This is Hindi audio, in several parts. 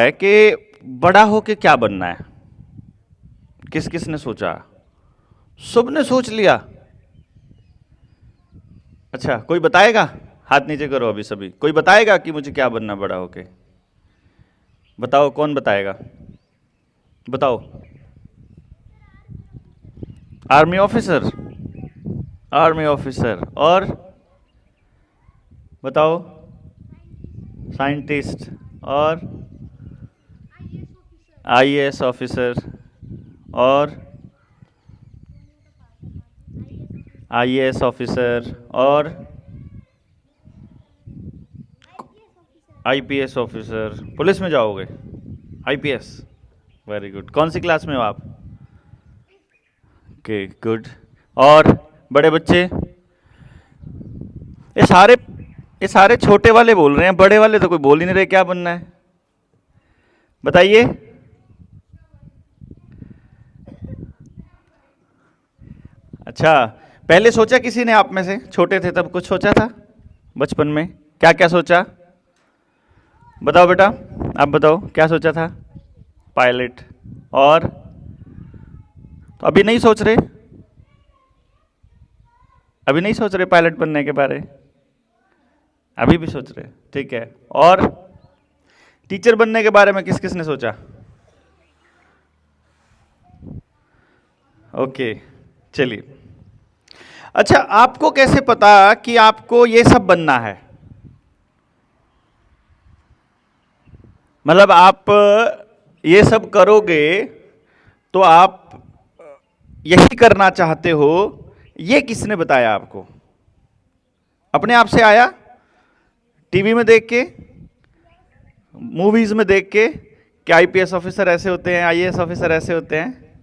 है कि बड़ा होके क्या बनना है? किस किस ने सोचा? सबने सोच लिया। अच्छा, कोई बताएगा? हाथ नीचे करो अभी सभी। कोई बताएगा कि मुझे क्या बनना बड़ा होके? बताओ, कौन बताएगा? बताओ। Army officer. Army officer. और बताओ। साइंटिस्ट। और आईएएस ऑफिसर। और आईएएस ऑफिसर। और आईपीएस ऑफिसर। पुलिस में जाओगे? आईपीएस। Very good. कौन सी क्लास में हो आप? Okay, good. और बड़े बच्चे? ये सारे ये सारे छोटे वाले बोल रहे हैं, बड़े वाले तो कोई बोल ही नहीं रहे क्या बनना है। बताइए। अच्छा, पहले सोचा किसी ने आप में से? छोटे थे तब कुछ सोचा था बचपन में? क्या क्या सोचा? बताओ बेटा, आप बताओ क्या सोचा था? पायलट। और तो अभी नहीं सोच रहे? अभी नहीं सोच रहे पायलट बनने के बारे? अभी भी सोच रहे? ठीक है। और टीचर बनने के बारे में किस किस ने सोचा? ओके, चलिए। अच्छा, आपको कैसे पता कि आपको ये सब बनना है? मतलब आप ये सब करोगे तो आप यही करना चाहते हो, ये किसने बताया आपको? अपने आप से आया? टीवी में देख के? मूवीज में देख के कि आईपीएस ऑफिसर ऐसे होते हैं, आईएएस ऑफिसर ऐसे होते हैं?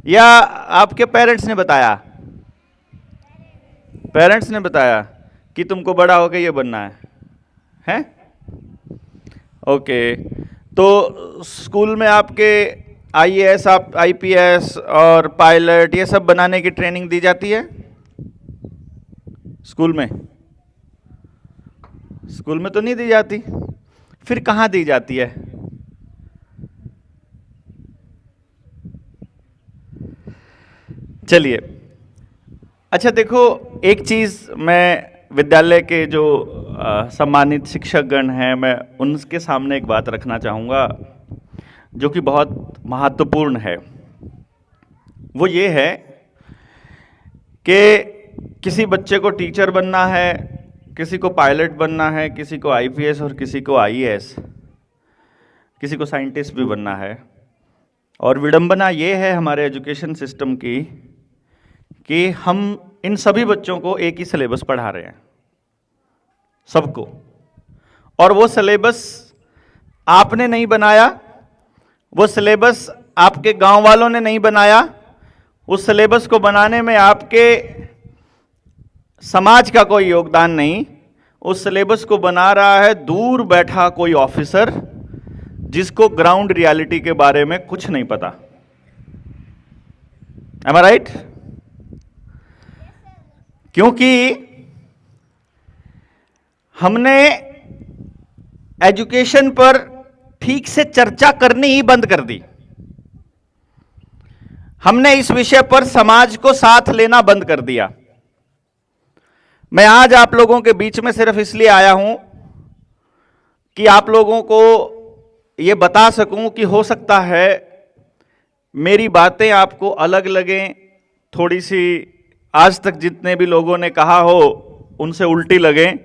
या आपके पेरेंट्स ने बताया? पेरेंट्स ने बताया कि तुमको बड़ा होकर ये बनना है? हैं? ओके। तो स्कूल में आपके आईएएस, आप आईपीएस और पायलट ये सब बनाने की ट्रेनिंग दी जाती है स्कूल में? स्कूल में तो नहीं दी जाती। फिर कहाँ दी जाती है? चलिए। अच्छा देखो, एक चीज़ मैं विद्यालय के जो सम्मानित शिक्षकगण हैं, मैं उनके सामने एक बात रखना चाहूँगा जो कि बहुत महत्वपूर्ण है। वो ये है कि किसी बच्चे को टीचर बनना है, किसी को पायलट बनना है, किसी को आईपीएस और किसी को आईएएस, किसी को साइंटिस्ट भी बनना है। और विडंबना ये है हमारे एजुकेशन सिस्टम की कि हम इन सभी बच्चों को एक ही सिलेबस पढ़ा रहे हैं, सबको। और वो सिलेबस आपने नहीं बनाया, वो सिलेबस आपके गांव वालों ने नहीं बनाया। उस सिलेबस को बनाने में आपके समाज का कोई योगदान नहीं। उस सिलेबस को बना रहा है दूर बैठा कोई ऑफिसर जिसको ग्राउंड रियलिटी के बारे में कुछ नहीं पता। एम आई राइट? क्योंकि हमने एजुकेशन पर ठीक से चर्चा करनी ही बंद कर दी। हमने इस विषय पर समाज को साथ लेना बंद कर दिया। मैं आज आप लोगों के बीच में सिर्फ इसलिए आया हूं कि आप लोगों को यह बता सकूं कि हो सकता है मेरी बातें आपको अलग लगें, थोड़ी सी आज तक जितने भी लोगों ने कहा हो उनसे उल्टी लगें,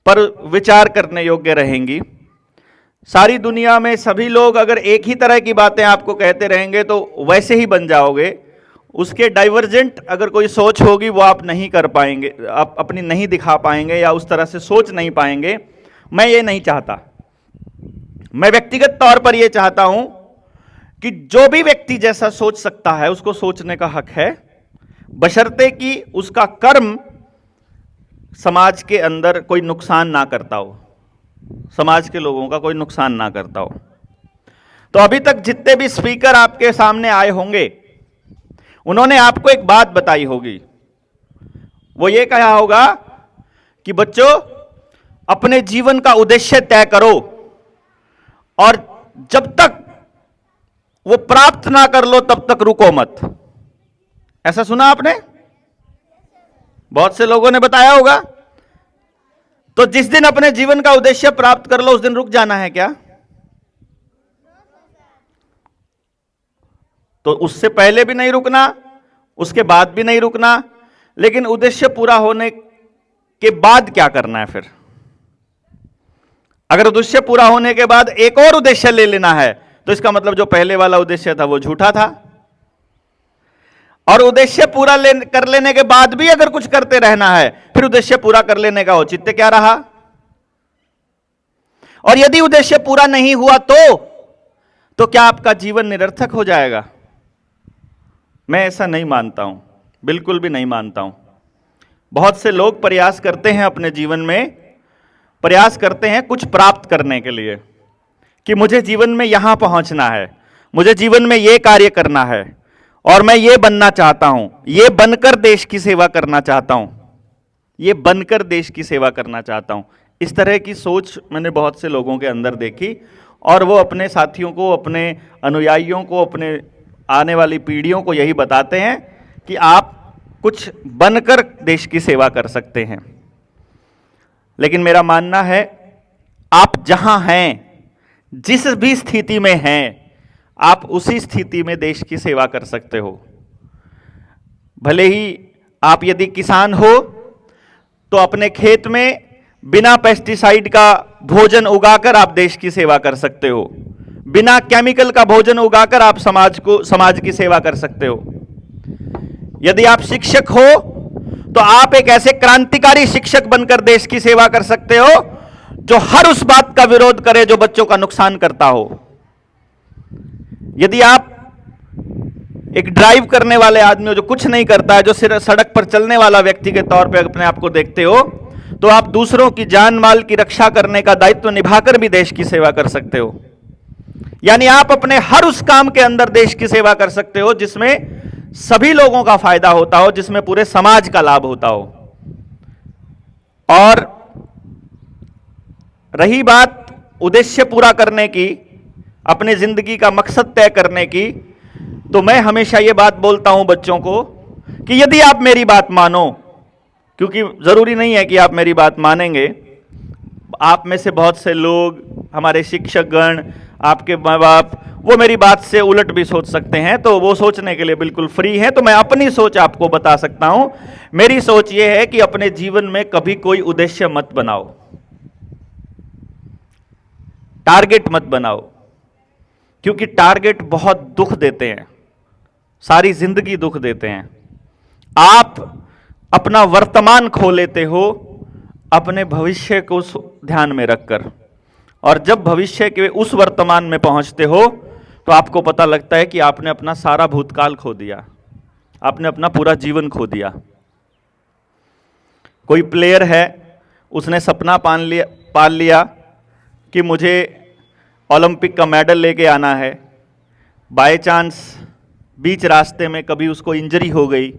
पर विचार करने योग्य रहेंगी। सारी दुनिया में सभी लोग अगर एक ही तरह की बातें आपको कहते रहेंगे तो वैसे ही बन जाओगे। उसके डाइवर्जेंट अगर कोई सोच होगी वो आप नहीं कर पाएंगे, आप अपनी नहीं दिखा पाएंगे या उस तरह से सोच नहीं पाएंगे। मैं ये नहीं चाहता। मैं व्यक्तिगत तौर पर यह चाहता हूं कि जो भी व्यक्ति जैसा सोच सकता है उसको सोचने का हक है, बशर्ते कि उसका कर्म समाज के अंदर कोई नुकसान ना करता हो, समाज के लोगों का कोई नुकसान ना करता हो। तो अभी तक जितने भी स्पीकर आपके सामने आए होंगे उन्होंने आपको एक बात बताई होगी। वो ये कहा होगा कि बच्चों, अपने जीवन का उद्देश्य तय करो और जब तक वो प्राप्त ना कर लो तब तक रुको मत। ऐसा सुना आपने? बहुत से लोगों ने बताया होगा। तो जिस दिन अपने जीवन का उद्देश्य प्राप्त कर लो उस दिन रुक जाना है क्या? तो उससे पहले भी नहीं रुकना, उसके बाद भी नहीं रुकना, लेकिन उद्देश्य पूरा होने के बाद क्या करना है फिर? अगर उद्देश्य पूरा होने के बाद एक और उद्देश्य ले लेना है तो इसका मतलब जो पहले वाला उद्देश्य था वो झूठा था। और उद्देश्य पूरा कर लेने के बाद भी अगर कुछ करते रहना है फिर उद्देश्य पूरा कर लेने का औचित्य क्या रहा? और यदि उद्देश्य पूरा नहीं हुआ तो क्या आपका जीवन निरर्थक हो जाएगा? मैं ऐसा नहीं मानता हूं, बिल्कुल भी नहीं मानता हूं। बहुत से लोग प्रयास करते हैं, अपने जीवन में प्रयास करते हैं कुछ प्राप्त करने के लिए, कि मुझे जीवन में यहां पहुंचना है, मुझे जीवन में यह कार्य करना है, और मैं ये बनना चाहता हूं, ये बनकर देश की सेवा करना चाहता हूं, ये बनकर देश की सेवा करना चाहता हूं। इस तरह की सोच मैंने बहुत से लोगों के अंदर देखी, और वो अपने साथियों को, अपने अनुयायियों को, अपने आने वाली पीढ़ियों को यही बताते हैं कि आप कुछ बनकर देश की सेवा कर सकते हैं। लेकिन मेरा मानना है, आप जहां हैं, जिस भी स्थिति में हैं, आप उसी स्थिति में देश की सेवा कर सकते हो। भले ही आप यदि किसान हो तो अपने खेत में बिना पेस्टिसाइड का भोजन उगाकर आप देश की सेवा कर सकते हो, बिना केमिकल का भोजन उगाकर आप समाज की सेवा कर सकते हो। यदि आप शिक्षक हो तो आप एक ऐसे क्रांतिकारी शिक्षक बनकर देश की सेवा कर सकते हो जो हर उस बात का विरोध करे जो बच्चों का नुकसान करता हो। यदि आप एक ड्राइव करने वाले आदमी हो जो कुछ नहीं करता है, जो सिर्फ सड़क पर चलने वाला व्यक्ति के तौर पे अपने आप को देखते हो, तो आप दूसरों की जान माल की रक्षा करने का दायित्व निभाकर भी देश की सेवा कर सकते हो। यानी आप अपने हर उस काम के अंदर देश की सेवा कर सकते हो जिसमें सभी लोगों का फायदा होता हो, जिसमें पूरे समाज का लाभ होता हो। और रही बात उद्देश्य पूरा करने की, अपनी जिंदगी का मकसद तय करने की, तो मैं हमेशा ये बात बोलता हूं बच्चों को कि यदि आप मेरी बात मानो, क्योंकि जरूरी नहीं है कि आप मेरी बात मानेंगे, आप में से बहुत से लोग, हमारे शिक्षकगण, आपके माँ बाप, वो मेरी बात से उलट भी सोच सकते हैं, तो वो सोचने के लिए बिल्कुल फ्री हैं। तो मैं अपनी सोच आपको बता सकता हूं। मेरी सोच ये है कि अपने जीवन में कभी कोई उद्देश्य मत बनाओ, टारगेट मत बनाओ, क्योंकि टारगेट बहुत दुख देते हैं, सारी जिंदगी दुख देते हैं। आप अपना वर्तमान खो लेते हो अपने भविष्य को ध्यान में रखकर, और जब भविष्य के उस वर्तमान में पहुंचते हो तो आपको पता लगता है कि आपने अपना सारा भूतकाल खो दिया, आपने अपना पूरा जीवन खो दिया। कोई प्लेयर है, उसने सपना पाल लिया कि मुझे ओलंपिक का मेडल लेके आना है। बाय चांस बीच रास्ते में कभी उसको इंजरी हो गई,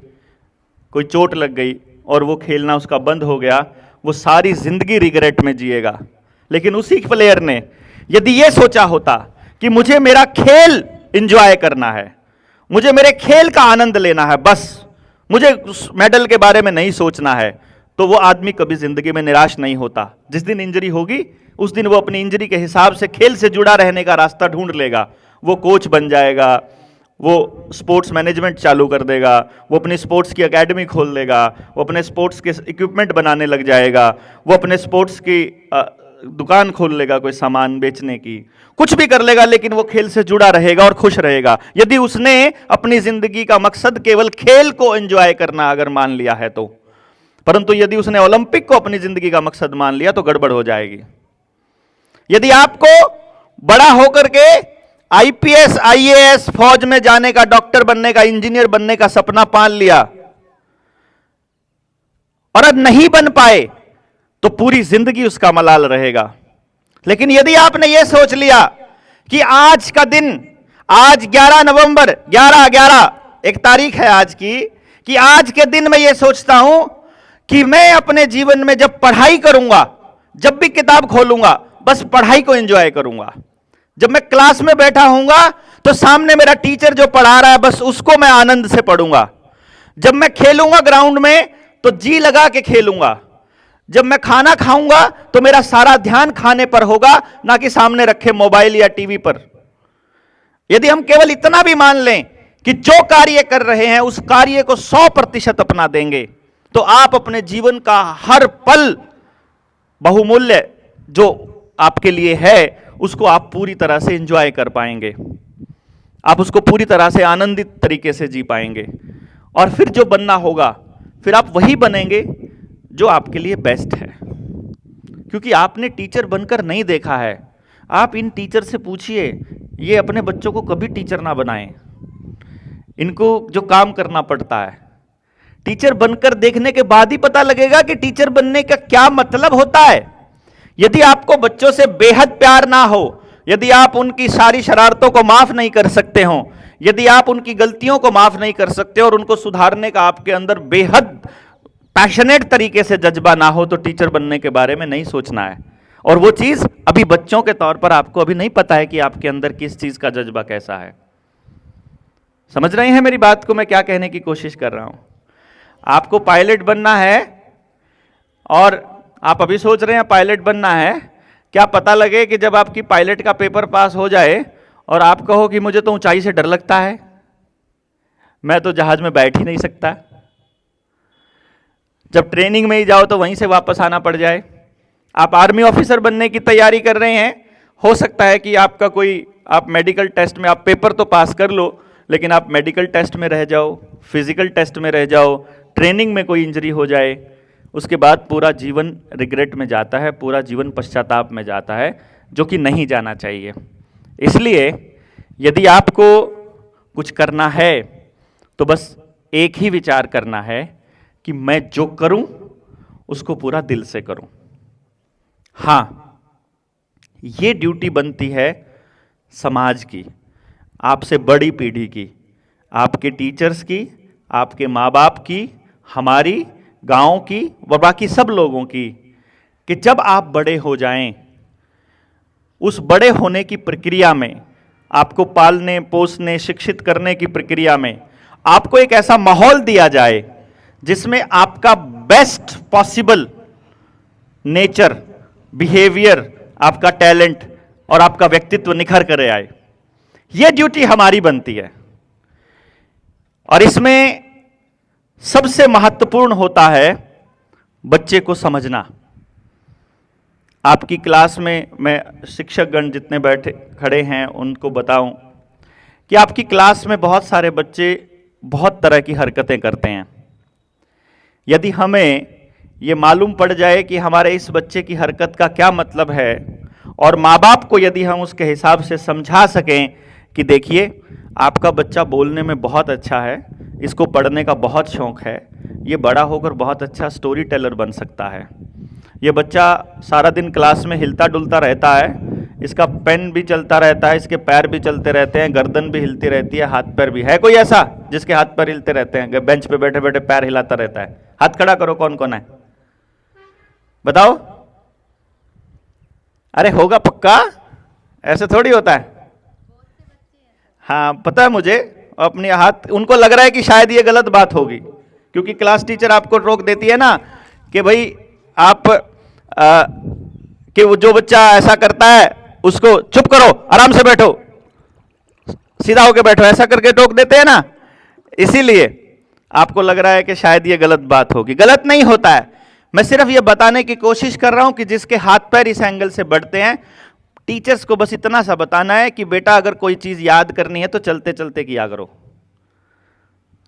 कोई चोट लग गई और वो खेलना उसका बंद हो गया, वो सारी जिंदगी रिग्रेट में जिएगा। लेकिन उसी प्लेयर ने यदि ये सोचा होता कि मुझे मेरा खेल एंजॉय करना है, मुझे मेरे खेल का आनंद लेना है, बस मुझे उस मेडल के बारे में नहीं सोचना है, तो वो आदमी कभी जिंदगी में निराश नहीं होता। जिस दिन इंजरी होगी उस दिन वो अपनी इंजरी के हिसाब से खेल से जुड़ा रहने का रास्ता ढूंढ लेगा। वो कोच बन जाएगा, वो स्पोर्ट्स मैनेजमेंट चालू कर देगा, वो अपनी स्पोर्ट्स की एकेडमी खोल देगा, वो अपने स्पोर्ट्स के इक्विपमेंट बनाने लग जाएगा, वो अपने स्पोर्ट्स की दुकान खोल लेगा, कोई सामान बेचने की, कुछ भी कर लेगा, लेकिन वो खेल से जुड़ा रहेगा और खुश रहेगा। यदि उसने अपनी जिंदगी का मकसद केवल खेल को एंजॉय करना अगर मान लिया है तो। परंतु यदि उसने ओलंपिक को अपनी जिंदगी का मकसद मान लिया तो गड़बड़ हो जाएगी। यदि आपको बड़ा होकर के आईपीएस, आईएएस, फौज में जाने का, डॉक्टर बनने का, इंजीनियर बनने का सपना पाल लिया और अब नहीं बन पाए तो पूरी जिंदगी उसका मलाल रहेगा। लेकिन यदि आपने यह सोच लिया कि आज का दिन, आज 11 नवंबर 11/11 एक तारीख है आज की, कि आज के दिन मैं ये सोचता हूं कि मैं अपने जीवन में जब पढ़ाई करूंगा, जब भी किताब खोलूंगा, बस पढ़ाई को एंजॉय करूंगा, जब मैं क्लास में बैठा हूंगा तो सामने मेरा टीचर जो पढ़ा रहा है बस उसको मैं आनंद से पढ़ूंगा। जब मैं खेलूंगा ग्राउंड में तो जी लगा के खेलूंगा। जब मैं खाना खाऊंगा तो मेरा सारा ध्यान खाने पर होगा, ना कि सामने रखे मोबाइल या टीवी पर। यदि हम केवल इतना भी मान लें कि जो कार्य कर रहे हैं उस कार्य को 100% अपना देंगे, तो आप अपने जीवन का हर पल बहुमूल्य जो आपके लिए है उसको आप पूरी तरह से एंजॉय कर पाएंगे, आप उसको पूरी तरह से आनंदित तरीके से जी पाएंगे। और फिर जो बनना होगा फिर आप वही बनेंगे जो आपके लिए बेस्ट है, क्योंकि आपने टीचर बनकर नहीं देखा है। आप इन टीचर से पूछिए, ये अपने बच्चों को कभी टीचर ना बनाएं। इनको जो काम करना पड़ता है, टीचर बनकर देखने के बाद ही पता लगेगा कि टीचर बनने का क्या मतलब होता है। यदि आपको बच्चों से बेहद प्यार ना हो, यदि आप उनकी सारी शरारतों को माफ नहीं कर सकते हो, यदि आप उनकी गलतियों को माफ नहीं कर सकते और उनको सुधारने का आपके अंदर बेहद पैशनेट तरीके से जज्बा ना हो, तो टीचर बनने के बारे में नहीं सोचना है। और वो चीज अभी बच्चों के तौर पर आपको अभी नहीं पता है कि आपके अंदर किस चीज का जज्बा कैसा है। समझ रहे हैं मेरी बात को, मैं क्या कहने की कोशिश कर रहा हूं? आपको पायलट बनना है और आप अभी सोच रहे हैं पायलट बनना है, क्या पता लगे कि जब आपकी पायलट का पेपर पास हो जाए और आप कहो कि मुझे तो ऊंचाई से डर लगता है, मैं तो जहाज में बैठ ही नहीं सकता। जब ट्रेनिंग में ही जाओ तो वहीं से वापस आना पड़ जाए। आप आर्मी ऑफिसर बनने की तैयारी कर रहे हैं, हो सकता है कि आपका कोई, आप मेडिकल टेस्ट में, आप पेपर तो पास कर लो लेकिन आप मेडिकल टेस्ट में रह जाओ, फिजिकल टेस्ट में रह जाओ, ट्रेनिंग में कोई इंजरी हो जाए, उसके बाद पूरा जीवन रिग्रेट में जाता है, पूरा जीवन पश्चाताप में जाता है, जो कि नहीं जाना चाहिए। इसलिए यदि आपको कुछ करना है तो बस एक ही विचार करना है कि मैं जो करूं उसको पूरा दिल से करूं। हां, ये ड्यूटी बनती है समाज की, आपसे बड़ी पीढ़ी की, आपके टीचर्स की, आपके माँ बाप की, हमारी, गांव की व बाकी सब लोगों की, कि जब आप बड़े हो जाएं, उस बड़े होने की प्रक्रिया में, आपको पालने पोसने शिक्षित करने की प्रक्रिया में आपको एक ऐसा माहौल दिया जाए जिसमें आपका बेस्ट पॉसिबल नेचर, बिहेवियर, आपका टैलेंट और आपका व्यक्तित्व निखर कर आए। यह ड्यूटी हमारी बनती है। और इसमें सबसे महत्वपूर्ण होता है बच्चे को समझना। आपकी क्लास में मैं शिक्षकगण जितने बैठे खड़े हैं उनको बताऊं कि आपकी क्लास में बहुत सारे बच्चे बहुत तरह की हरकतें करते हैं। यदि हमें ये मालूम पड़ जाए कि हमारे इस बच्चे की हरकत का क्या मतलब है, और माँ बाप को यदि हम उसके हिसाब से समझा सकें कि देखिए आपका बच्चा बोलने में बहुत अच्छा है, इसको पढ़ने का बहुत शौक है, ये बड़ा होकर बहुत अच्छा स्टोरी टेलर बन सकता है, ये बच्चा सारा दिन क्लास में हिलता डुलता रहता है, इसका पेन भी चलता रहता है, इसके पैर भी चलते रहते हैं, गर्दन भी हिलती रहती है, हाथ पैर भी। है कोई ऐसा जिसके हाथ पैर हिलते रहते हैं, बेंच पे बैठे बैठे पैर हिलाता रहता है? हाथ खड़ा करो, कौन कौन है बताओ। अरे होगा पक्का, ऐसे थोड़ी होता है। हाँ पता है मुझे, अपने हाथ, उनको लग रहा है कि शायद ये गलत बात होगी, क्योंकि क्लास टीचर आपको रोक देती है ना कि भाई आप कि वो जो बच्चा ऐसा करता है उसको चुप करो, आराम से बैठो, सीधा होके बैठो, ऐसा करके रोक देते हैं ना। इसीलिए आपको लग रहा है कि शायद ये गलत बात होगी। गलत नहीं होता है, मैं सिर्फ ये बताने की कोशिश कर रहा हूं कि जिसके हाथ पैर इस एंगल से बढ़ते हैं, टीचर्स को बस इतना सा बताना है कि बेटा अगर कोई चीज याद करनी है तो चलते चलते किया करो।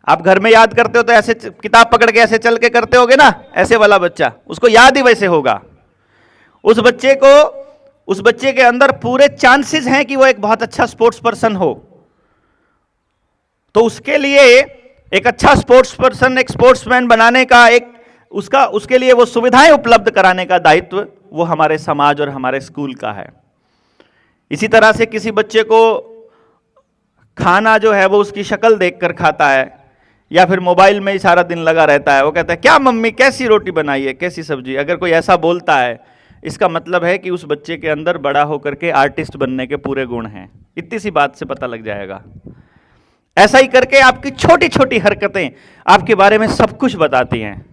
आप घर में याद करते हो तो ऐसे किताब पकड़ के ऐसे चल के करते होगे ना, ऐसे वाला बच्चा, उसको याद ही वैसे होगा। उस बच्चे के अंदर पूरे चांसेस हैं कि वो एक बहुत अच्छा स्पोर्ट्स पर्सन हो, तो उसके लिए एक अच्छा स्पोर्ट्स पर्सन, एक स्पोर्ट्समैन बनाने का उसके लिए वो सुविधाएं उपलब्ध कराने का दायित्व वो हमारे समाज और हमारे स्कूल का है। इसी तरह से किसी बच्चे को खाना जो है वो उसकी शक्ल देखकर खाता है, या फिर मोबाइल में ही सारा दिन लगा रहता है, वो कहता है क्या मम्मी कैसी रोटी बनाई है, कैसी सब्जी, अगर कोई ऐसा बोलता है, इसका मतलब है कि उस बच्चे के अंदर बड़ा होकर के आर्टिस्ट बनने के पूरे गुण हैं। इतनी सी बात से पता लग जाएगा। ऐसा ही करके आपकी छोटी छोटी हरकतें आपके बारे में सब कुछ बताती हैं।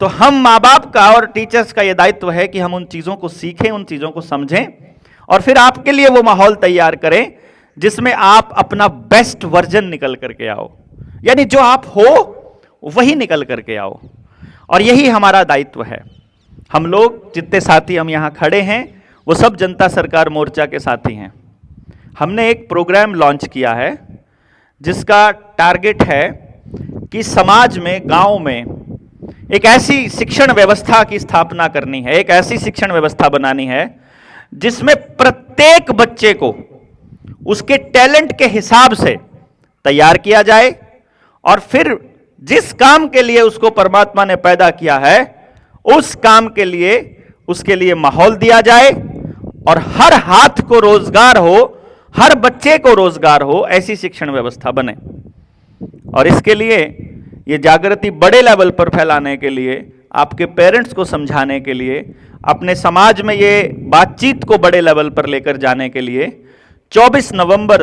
तो हम माँ बाप का और टीचर्स का यह दायित्व है कि हम उन चीज़ों को सीखें, उन चीज़ों को समझें और फिर आपके लिए वो माहौल तैयार करें जिसमें आप अपना बेस्ट वर्जन निकल करके आओ, यानी जो आप हो वही निकल करके आओ। और यही हमारा दायित्व है। हम लोग जितने साथी हम यहाँ खड़े हैं वो सब जनता सरकार मोर्चा के साथी हैं। हमने एक प्रोग्राम लॉन्च किया है जिसका टारगेट है कि समाज में, गांव में एक ऐसी शिक्षण व्यवस्था की स्थापना करनी है, एक ऐसी शिक्षण व्यवस्था बनानी है जिसमें प्रत्येक बच्चे को उसके टैलेंट के हिसाब से तैयार किया जाए और फिर जिस काम के लिए उसको परमात्मा ने पैदा किया है उस काम के लिए उसके लिए माहौल दिया जाए और हर हाथ को रोजगार हो, हर बच्चे को रोजगार हो, ऐसी शिक्षण व्यवस्था बने। और इसके लिए ये जागृति बड़े लेवल पर फैलाने के लिए, आपके पेरेंट्स को समझाने के लिए, अपने समाज में ये बातचीत को बड़े लेवल पर लेकर जाने के लिए 24 नवंबर,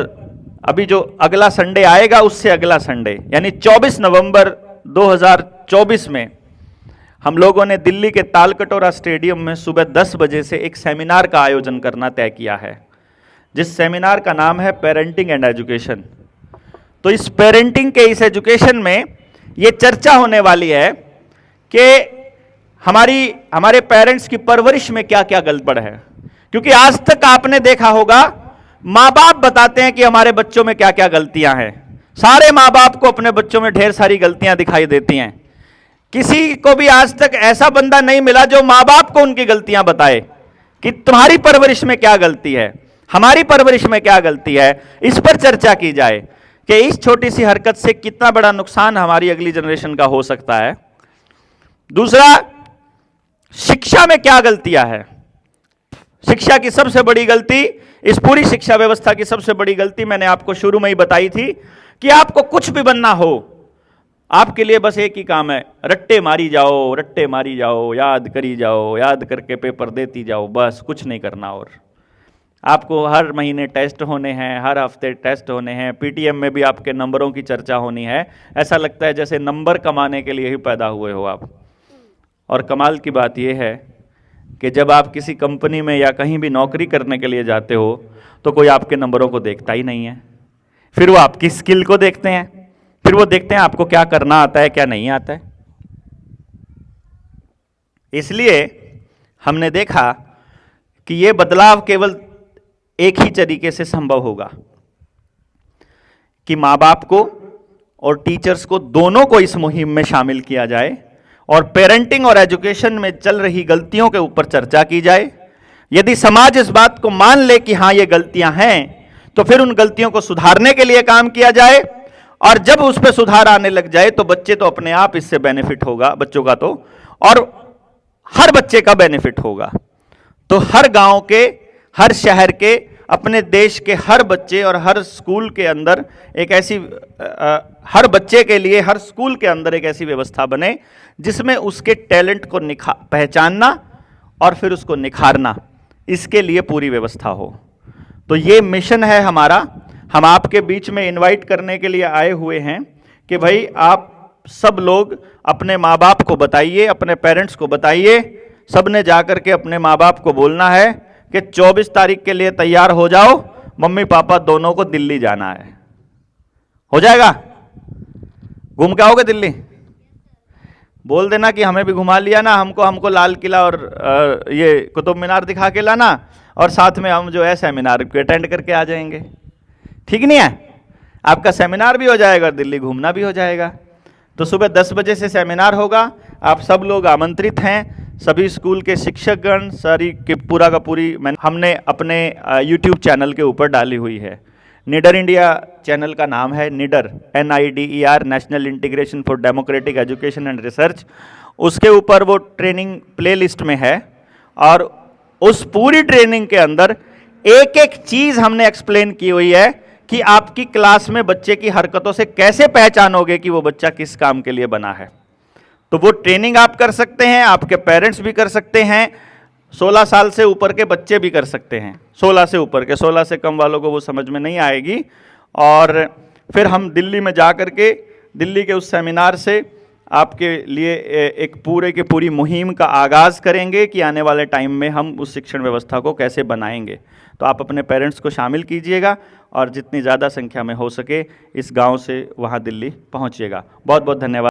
अभी जो अगला संडे आएगा उससे अगला संडे, यानी 24 नवंबर 2024 में हम लोगों ने दिल्ली के तालकटोरा स्टेडियम में सुबह 10 बजे से एक सेमिनार का आयोजन करना तय किया है, जिस सेमिनार का नाम है पेरेंटिंग एंड एजुकेशन। तो इस पेरेंटिंग के, इस एजुकेशन में ये चर्चा होने वाली है कि हमारे पेरेंट्स की परवरिश में क्या क्या गड़बड़ है। क्योंकि आज तक आपने देखा होगा माँ बाप बताते हैं कि हमारे बच्चों में क्या क्या गलतियां हैं। सारे माँ बाप को अपने बच्चों में ढेर सारी गलतियां दिखाई देती हैं। किसी को भी आज तक ऐसा बंदा नहीं मिला जो माँ बाप को उनकी गलतियां बताए कि तुम्हारी परवरिश में क्या गलती है, हमारी परवरिश में क्या गलती है। इस पर चर्चा की जाए कि इस छोटी सी हरकत से कितना बड़ा नुकसान हमारी अगली जनरेशन का हो सकता है। दूसरा, शिक्षा में क्या गलतियां हैं। शिक्षा की सबसे बड़ी गलती, इस पूरी शिक्षा व्यवस्था की सबसे बड़ी गलती मैंने आपको शुरू में ही बताई थी कि आपको कुछ भी बनना हो, आपके लिए बस एक ही काम है, रट्टे मारी जाओ, रट्टे मारी जाओ, याद करी जाओ, याद करके पेपर देती जाओ, बस कुछ नहीं करना। और आपको हर महीने टेस्ट होने हैं, हर हफ्ते टेस्ट होने हैं, पीटीएम में भी आपके नंबरों की चर्चा होनी है। ऐसा लगता है जैसे नंबर कमाने के लिए ही पैदा हुए हो आप। और कमाल की बात यह है कि जब आप किसी कंपनी में या कहीं भी नौकरी करने के लिए जाते हो तो कोई आपके नंबरों को देखता ही नहीं है। फिर वो आपकी स्किल को देखते हैं, फिर वो देखते हैं आपको क्या करना आता है, क्या नहीं आता है। इसलिए हमने देखा कि ये बदलाव केवल एक ही तरीके से संभव होगा कि माँ बाप को और टीचर्स को, दोनों को इस मुहिम में शामिल किया जाए और पेरेंटिंग और एजुकेशन में चल रही गलतियों के ऊपर चर्चा की जाए। यदि समाज इस बात को मान ले कि हाँ ये गलतियां हैं, तो फिर उन गलतियों को सुधारने के लिए काम किया जाए। और जब उस पर सुधार आने लग जाए तो बच्चे तो अपने आप इससे बेनिफिट होगा, बच्चों का तो, और हर बच्चे का बेनिफिट होगा। तो हर गांव के, हर शहर के, अपने देश के हर बच्चे और हर स्कूल के अंदर एक ऐसी, हर बच्चे के लिए हर स्कूल के अंदर एक ऐसी व्यवस्था बने जिसमें उसके टैलेंट को पहचानना और फिर उसको निखारना, इसके लिए पूरी व्यवस्था हो। तो ये मिशन है हमारा। हम आपके बीच में इनवाइट करने के लिए आए हुए हैं कि भाई आप सब लोग अपने माँ बाप को बताइए, अपने पेरेंट्स को बताइए, सब ने जाकर के अपने माँ बाप को बोलना है कि 24 तारीख के लिए तैयार हो जाओ, मम्मी पापा दोनों को दिल्ली जाना है। हो जाएगा? घूम के आओगे दिल्ली? बोल देना कि हमें भी घुमा लिया ना, हमको लाल किला और ये कुतुब मीनार दिखा के लाना, और साथ में हम जो है सेमिनार को अटेंड करके आ जाएंगे। ठीक नहीं है? आपका सेमिनार भी हो जाएगा, दिल्ली घूमना भी हो जाएगा। तो सुबह 10 बजे से सेमिनार होगा। आप सब लोग आमंत्रित हैं, सभी स्कूल के शिक्षकगण, सारी की पूरा का पूरी हमने अपने YouTube चैनल के ऊपर डाली हुई है। निडर इंडिया चैनल का नाम है, निडर, NIDER, national integration for democratic education and research. उसके ऊपर वो ट्रेनिंग प्लेलिस्ट में है और उस पूरी ट्रेनिंग के अंदर एक एक चीज़ हमने एक्सप्लेन की हुई है कि आपकी क्लास में बच्चे की हरकतों से कैसे पहचानोगे कि वो बच्चा किस काम के लिए बना है। तो वो ट्रेनिंग आप कर सकते हैं, आपके पेरेंट्स भी कर सकते हैं, 16 साल से ऊपर के बच्चे भी कर सकते हैं, 16 से ऊपर के, 16 से कम वालों को वो समझ में नहीं आएगी। और फिर हम दिल्ली में जा कर के दिल्ली के उस सेमिनार से आपके लिए एक पूरे की पूरी मुहिम का आगाज़ करेंगे कि आने वाले टाइम में हम उस शिक्षण व्यवस्था को कैसे बनाएंगे। तो आप अपने पेरेंट्स को शामिल कीजिएगा और जितनी ज़्यादा संख्या में हो सके इस गांव से वहां दिल्ली पहुंचिएगा। बहुत बहुत धन्यवाद।